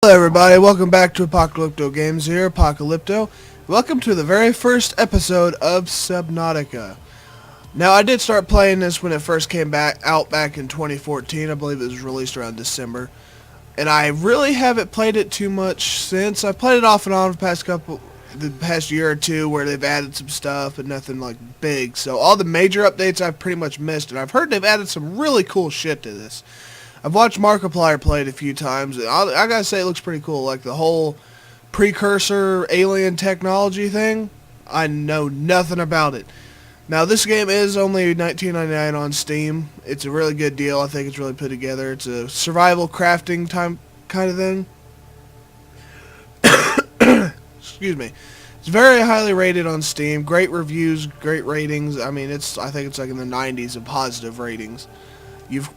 Hello everybody, welcome back to ApocalyptoGames here, Apocalypto. Welcome to the very first episode of Subnautica. Now I did start playing this when it first came out back in 2014, I believe it was released around December. And I really haven't played it too much since. I played it off and on the past year or two where they've added some stuff, but nothing like big. So all the major updates I've pretty much missed, and I've heard they've added some really cool shit to this. I've watched Markiplier play it a few times, and I gotta say it looks pretty cool. Like the whole precursor alien technology thing, I know nothing about it. Now this game is only $19.99 on Steam. It's a really good deal. I think it's really put together. It's a survival crafting time kind of thing. Excuse me. It's very highly rated on Steam. Great reviews, great ratings. I mean, I think it's like in the 90s of positive ratings. You've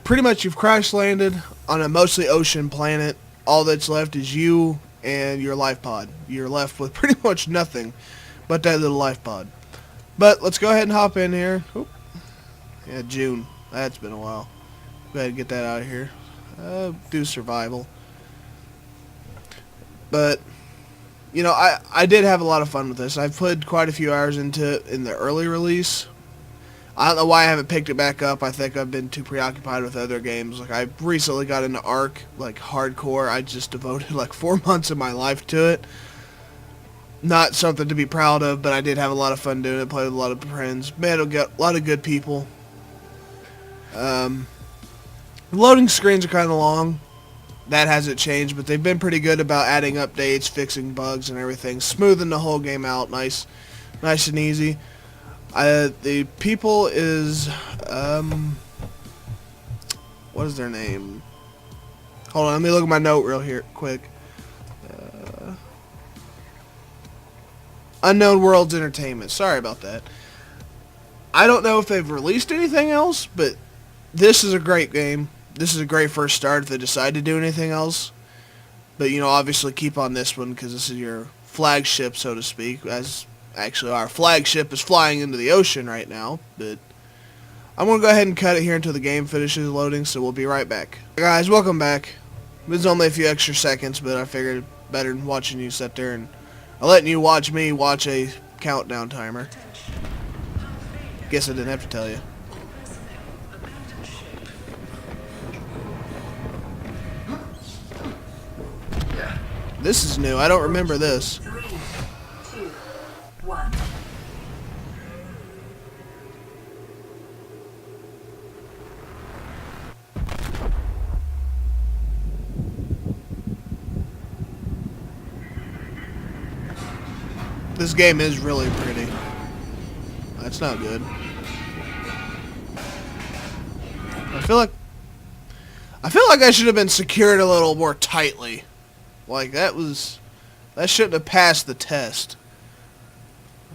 crash landed on a mostly ocean planet. All that's left is you and your life pod. You're left with pretty much nothing but that little life pod. But let's go ahead and hop in here. Oop. Yeah, June. That's been a while. Go ahead and get that out of here. Do survival. But, you know, I did have a lot of fun with this. I've put quite a few hours into it in the early release. I don't know why I haven't picked it back up. I think I've been too preoccupied with other games. Like, I recently got into Ark, like, hardcore. I just devoted, like, 4 months of my life to it. Not something to be proud of, but I did have a lot of fun doing it. Played with a lot of friends. Met a lot of good people. Loading screens are kind of long. That hasn't changed, but they've been pretty good about adding updates, fixing bugs and everything. Smoothing the whole game out. Nice and easy. The people is, what is their name? Hold on, let me look at my note real quick. Unknown Worlds Entertainment. Sorry about that. I don't know if they've released anything else, but this is a great game. This is a great first start if they decide to do anything else. But, you know, obviously keep on this one because this is your flagship, so to speak, Actually, our flagship is flying into the ocean right now, but I'm going to go ahead and cut it here until the game finishes loading, so we'll be right back. Hey guys, welcome back. This is only a few extra seconds, but I figured better than watching you sit there and letting you watch me watch a countdown timer. Guess I didn't have to tell you. This is new. I don't remember this. This game is really pretty. That's not good. I feel like I should have been secured a little more tightly. Like that shouldn't have passed the test.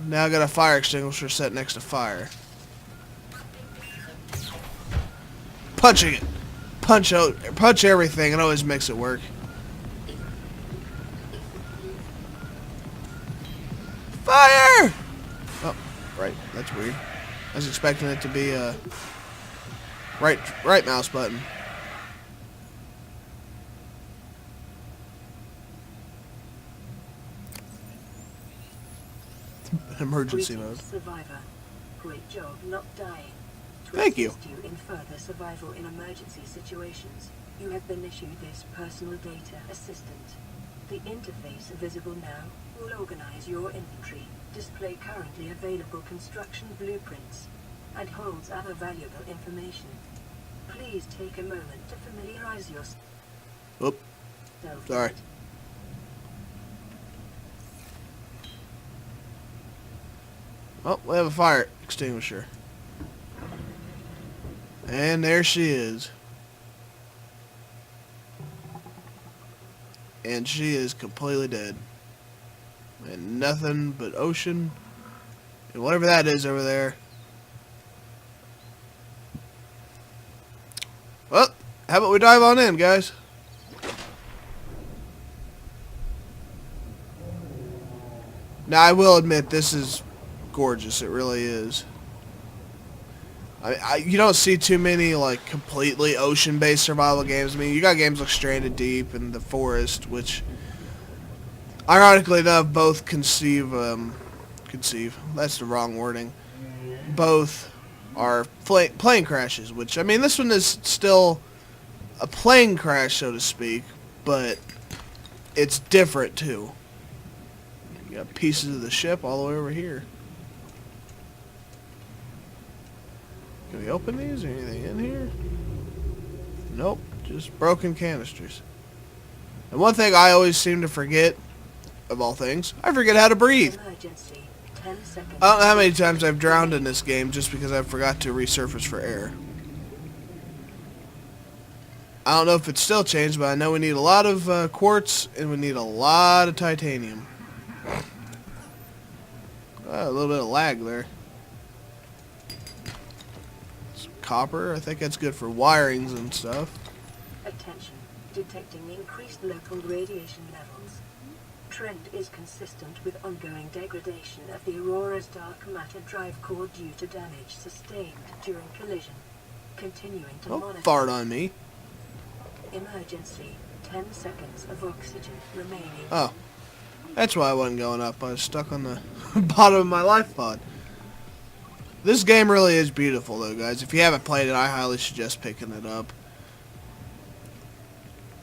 Now I got a fire extinguisher set next to fire. Punching it. Punch everything. It always makes it work. Fire! Oh, right. That's weird. I was expecting it to be a right mouse button. Emergency mode. Survivor. Great job not dying. Thank you. To assist you in further survival in emergency situations, you have been issued this personal data assistant. The interface visible now will organize your inventory, display currently available construction blueprints, and holds other valuable information. Please take a moment to familiarize yourself. Oop. Sorry. Oh, we have a fire extinguisher. And there she is. And she is completely dead. And nothing but ocean. And whatever that is over there. Well, how about we dive on in, guys? Now, I will admit, this is gorgeous. It really is. You don't see too many like completely ocean-based survival games. I mean, you got games like Stranded Deep and The Forest, which, ironically enough, both conceive. That's the wrong wording. Both are plane crashes. Which, I mean, this one is still a plane crash, so to speak, but it's different too. You got pieces of the ship all the way over here. Can we open these? Is there anything in here? Nope, just broken canisters. And one thing I always seem to forget, of all things, I forget how to breathe. Emergency. 10 seconds. I don't know how many times I've drowned in this game just because I forgot to resurface for air. I don't know if it's still changed, but I know we need a lot of quartz and we need a lot of titanium. A little bit of lag there. Some copper, I think that's good for wirings and stuff. Attention. Detecting increased local radiation levels. Trend is consistent with ongoing degradation of the Aurora's dark matter drive core due to damage sustained during collision. Continuing to Don't monitor. fart on me. Emergency. 10 seconds of oxygen remaining. Oh. That's why I wasn't going up. I was stuck on the bottom of my life pod. This game really is beautiful, though, guys. If you haven't played it, I highly suggest picking it up.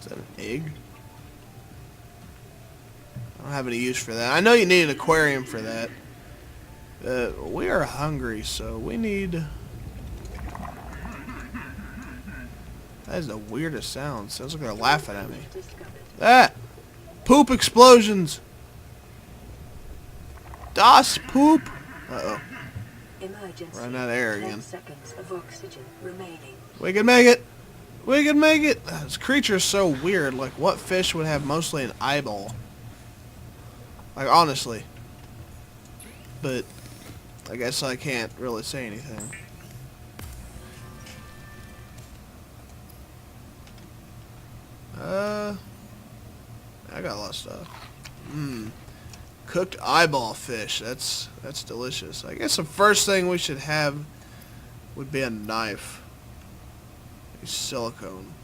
Is that an egg? I don't have any use for that. I know you need an aquarium for that. We are hungry, so we need... That is the weirdest sound. Sounds like they're laughing at me. That! Poop explosions! Das Poop! Uh-oh. Emergency. Running out of air 10 again. seconds of oxygen remaining. We can make it! We can make it! This creature is so weird. Like, what fish would have mostly an eyeball? Like, honestly. But, I guess I can't really say anything. I got a lot of stuff. Cooked eyeball fish. That's delicious. I guess the first thing we should have would be a knife. A silicone.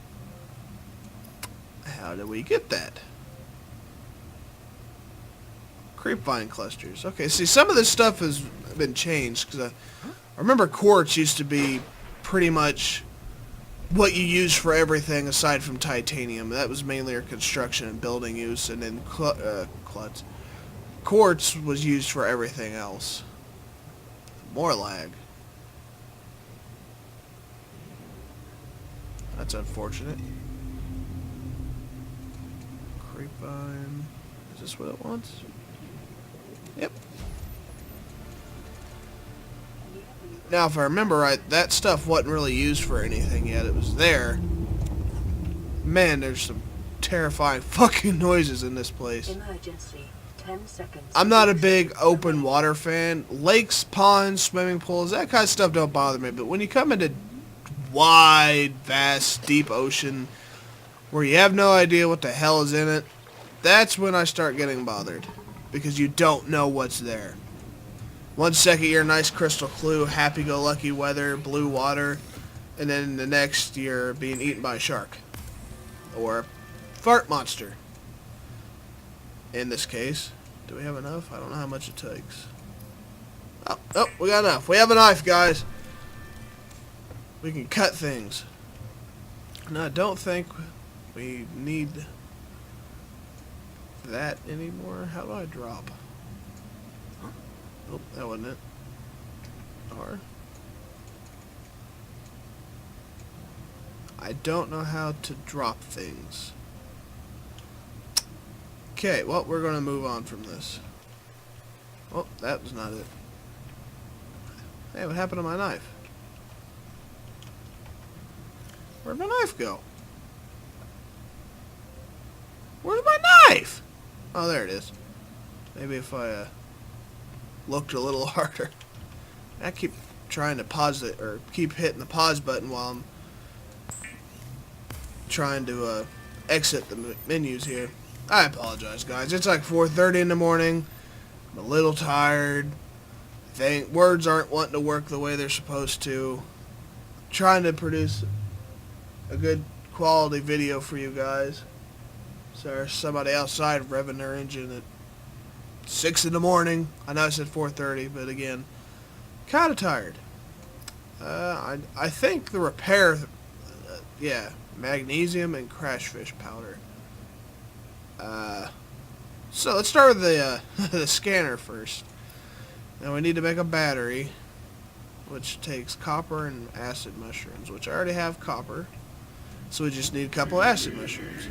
How do we get that? Creepvine clusters. Okay, see, some of this stuff has been changed, because I remember quartz used to be pretty much what you use for everything aside from titanium. That was mainly our construction and building use, and then quartz was used for everything else. More lag. That's unfortunate. Creepvine. Is this what it wants? Yep. Now, if I remember right, that stuff wasn't really used for anything yet. It was there. Man, there's some terrifying fucking noises in this place. Emergency. 10 seconds. I'm not a big open water fan. Lakes, ponds, swimming pools, that kind of stuff don't bother me. But when you come into wide, vast, deep ocean where you have no idea what the hell is in it, that's when I start getting bothered. Because you don't know what's there. One second you're nice crystal clear, happy-go-lucky weather, blue water, and then the next you're being eaten by a shark. Or a fart monster. In this case. Do we have enough? I don't know how much it takes. Oh, we got enough. We have a knife, guys. We can cut things. No, I don't think we need that anymore. How do I drop? Oh, that wasn't it. R. I don't know how to drop things. Okay, well, we're going to move on from this. Oh, that was not it. Hey, what happened to my knife? Where'd my knife go? Where's my knife? Oh, there it is. Maybe if I looked a little harder. I keep trying to pause it, or keep hitting the pause button while I'm trying to exit the menus here. I apologize, guys. It's like 4:30 in the morning. I'm a little tired. Words aren't wanting to work the way they're supposed to. trying to produce a good quality video for you guys. So there's somebody outside revving their engine at 6 in the morning. I know I said 4:30, but again, kind of tired. I think the repair, yeah, magnesium and crashfish powder. So let's start with the the scanner first. Now we need to make a battery, which takes copper and acid mushrooms, which I already have copper. So we just need a couple acid mushrooms.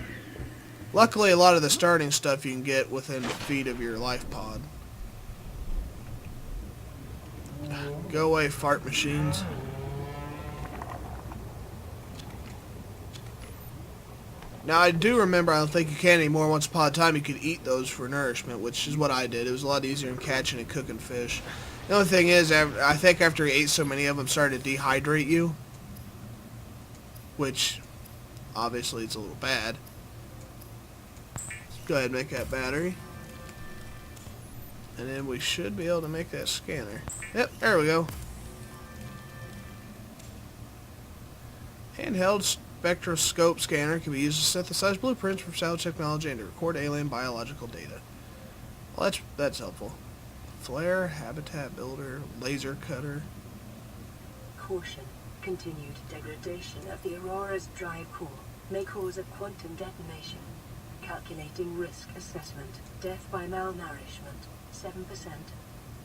Luckily, a lot of the starting stuff you can get within feet of your life pod. Go away, fart machines. Now, I do remember, I don't think you can anymore, once upon a time you could eat those for nourishment, which is what I did. It was a lot easier than catching and cooking fish. The only thing is, I think after you ate so many of them, started to dehydrate you. Which, obviously, it's a little bad. Let's go ahead and make that battery. And then we should be able to make that scanner. Yep, there we go. Handheld spectroscope scanner can be used to synthesize blueprints from salvage technology and to record alien biological data. Well, that's helpful. Flare, habitat builder, laser cutter. Caution. Continued degradation of the Aurora's drive core may cause a quantum detonation. Calculating risk assessment. Death by malnourishment, 7%.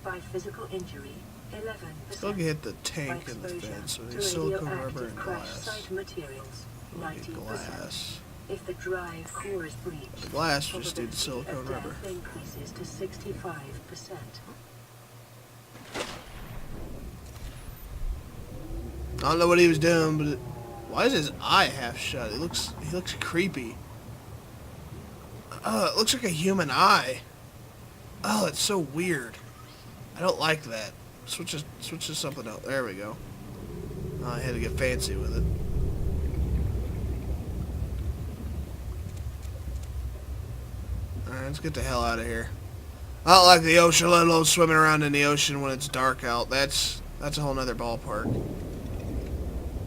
By physical injury, 11%. Still hit the tank in the fence, so there's silicone rubber and crash glass. site materials, 90%. Glass. If the drive core is breached, The glass just did silicone of rubber. death increases to 65%. I don't know what he was doing, but why is his eye half shut? He looks creepy. Oh, it looks like a human eye. Oh, it's so weird. I don't like that. Switch to something else. There we go. Oh, I had to get fancy with it. Alright, let's get the hell out of here. I don't like the ocean, let alone swimming around in the ocean when it's dark out. That's a whole nother ballpark.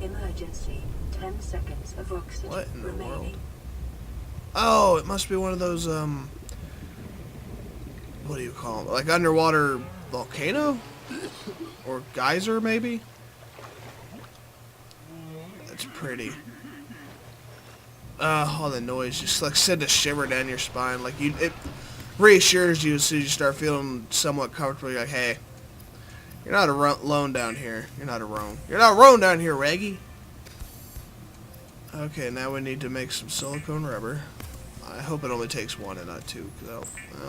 Emergency. 10 seconds of oxygen What in the remaining. world? Oh, it must be one of those, what do you call them? Like underwater volcano? Or geyser, maybe? That's pretty. All the noise just like send a shiver down your spine. Like it reassures you as soon as you start feeling somewhat comfortable. You're like, hey, you're not alone down here. You're not alone. You're not alone down here, Reggie. Okay, now we need to make some silicone rubber. I hope it only takes one and not two. Cause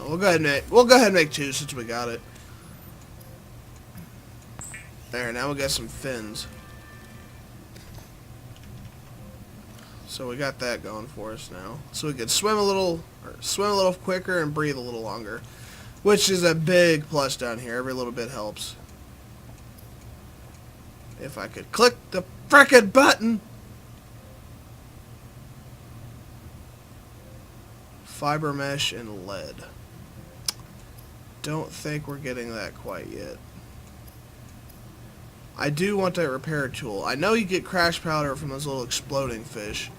we'll go ahead and make two since we got it. There, now we got some fins. So we got that going for us now. So we can swim a little quicker and breathe a little longer, which is a big plus down here. Every little bit helps. If I could click the frickin' button. Fiber mesh and lead. Don't think we're getting that quite yet. I do want that repair tool. I know you get crash powder from those little exploding fish.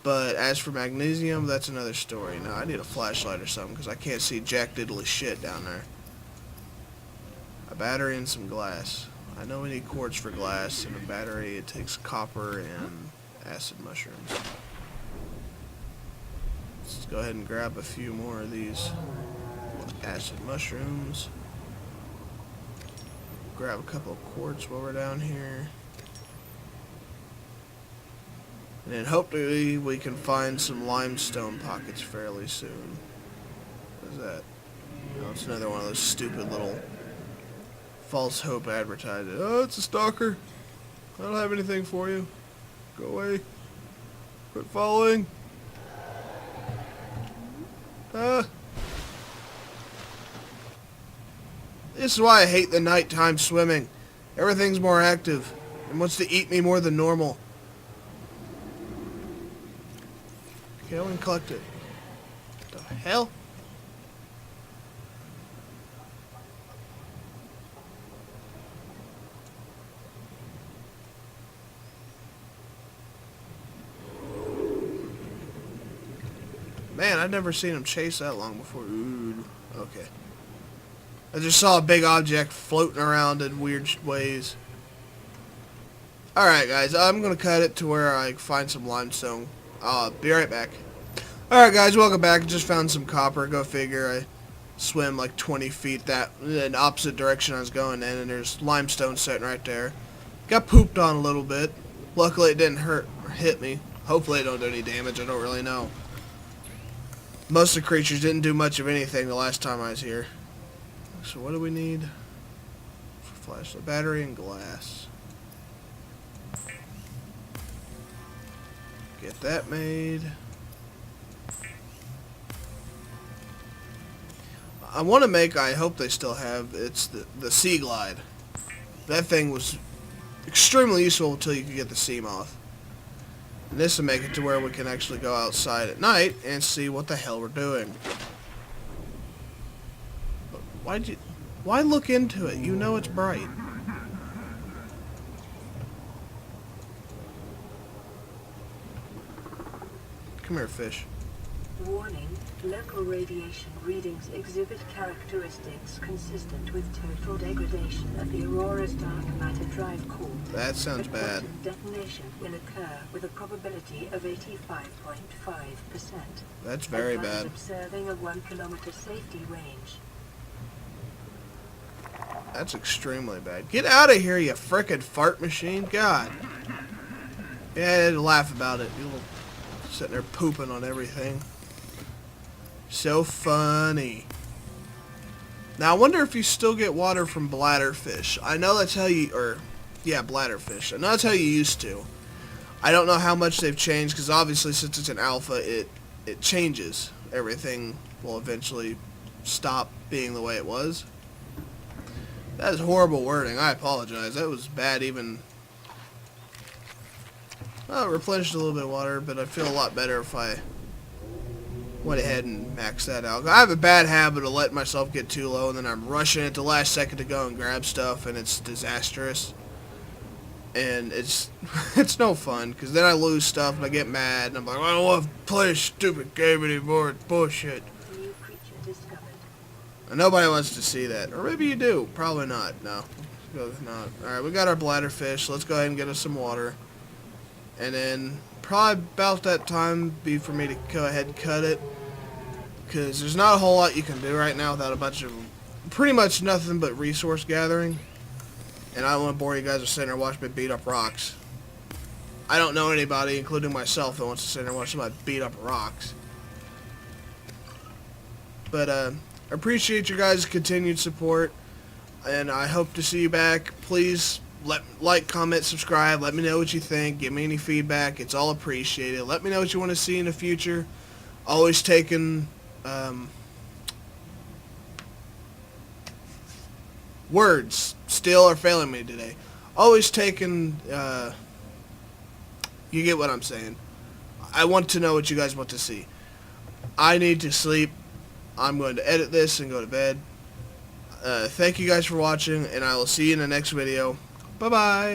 But as for magnesium, that's another story. Now, I need a flashlight or something because I can't see jack diddly shit down there. A battery and some glass. I know we need quartz for glass, and a battery, it takes copper and acid mushrooms. Let's go ahead and grab a few more of these acid mushrooms. Grab a couple of quartz while we're down here. And then hopefully we can find some limestone pockets fairly soon. What is that? Oh, it's another one of those stupid little false hope advertising. Oh, it's a stalker. I don't have anything for you. Go away. Quit following. This is why I hate the nighttime swimming. Everything's more active and wants to eat me more than normal. Okay, I want to collect it. What the hell? Man, I've never seen them chase that long before. Ooh, okay. I just saw a big object floating around in weird ways. Alright guys, I'm going to cut it to where I find some limestone. I'll be right back. Alright guys, welcome back. Just found some copper. Go figure. I swim like 20 feet in the opposite direction I was going in, and there's limestone sitting right there. Got pooped on a little bit. Luckily it didn't hurt or hit me. Hopefully it don't do any damage. I don't really know. Most of the creatures didn't do much of anything the last time I was here. So what do we need? Flashlight, battery, and glass. Get that made. I want to make, I hope they still have, it's the sea glide. That thing was extremely useful until you could get the sea moth. And this will make it to where we can actually go outside at night and see what the hell we're doing. Why look into it? You know it's bright. Come here, fish. Warning, local radiation readings exhibit characteristics consistent with total degradation of the Aurora's dark matter drive core. That sounds bad. Detonation will occur with a probability of 85.5%. That's very bad. Observing a 1 kilometer safety range. That's extremely bad. Get out of here, you frickin' fart machine. God. Yeah, I had to laugh about it. You little sitting there pooping on everything. So funny. Now, I wonder if you still get water from bladderfish. I know that's how you, bladderfish. I know that's how you used to. I don't know how much they've changed, because obviously since it's an alpha, it changes. Everything will eventually stop being the way it was. That is horrible wording. I apologize. That was bad even. Well, it replenished a little bit of water, but I feel a lot better if I went ahead and maxed that out. I have a bad habit of letting myself get too low, and then I'm rushing at the last second to go and grab stuff, and it's disastrous. And it's no fun, because then I lose stuff, and I get mad, and I'm like, I don't want to play a stupid game anymore. It's bullshit. New creature discovered. And nobody wants to see that. Or maybe you do. Probably not. No. Not. Alright, we got our bladderfish. Let's go ahead and get us some water. And then probably about that time be for me to go ahead and cut it, because there's not a whole lot you can do right now without a bunch of pretty much nothing but resource gathering, and I don't want to bore you guys with sitting there watching me beat up rocks. I don't know anybody, including myself, that wants to sit there and watch somebody beat up rocks. But I appreciate your guys' continued support, and I hope to see you back. Please like, comment, subscribe. Let me know what you think. Give me any feedback. It's all appreciated. Let me know what you want to see in the future. Always taking words still are failing me today. Always taking you get what I'm saying. I want to know what you guys want to see. I need to sleep. I'm going to edit this and go to bed. Thank you guys for watching, and I will see you in the next video. Bye-bye.